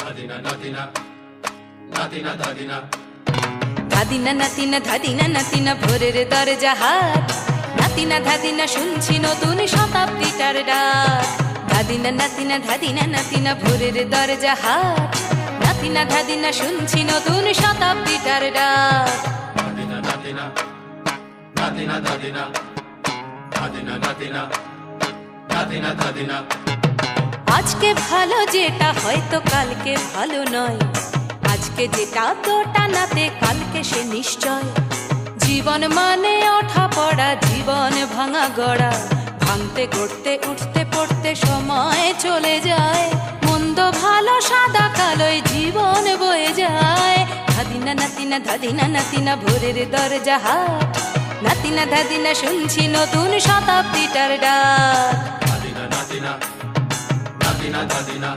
ধাদিনা নাতিনা নাতিনা ধাদিনা ধাদিনা নাতিনা ধাদিনা নাতিনা ভোরের দরজা হাট, নাতিনা ধাদিনা শুনছি নতুন শতাব্দীটার ডাক। ধাদিনা নাতিনা ধাদিনা নাতিনা ভোরের দরজা হাট, নাতিনা ধাদিনা শুনছি নতুন শতাব্দীটার ডাক। ধাদিনা নাতিনা নাতিনা ধাদিনা ধাদিনা নাতিনা নাতিনা ধাদিনা আজকে ভালো যেটা হয়তো কালকে ভালো নয়, আজকে যেটা তোটা নাতে কালকে সে নিশ্চয়। জীবন মানে ওঠা পড়া, জীবন ভাঙা গড়া, ভাঙতে গড়তে উঠতে পড়তে সময় চলে যায়। মন্দ ভালো সাদা কালোয় জীবন বয়ে যায়। ধাদিনা নাতিনা ধাদিনা নাতিনা ভোরের দরজা হাট, নাতিনা ধাদিনা শুনছি নতুন শতাব্দীটার ডাক। ধাদিনা নাতিনা নাতিনা ধাদিনা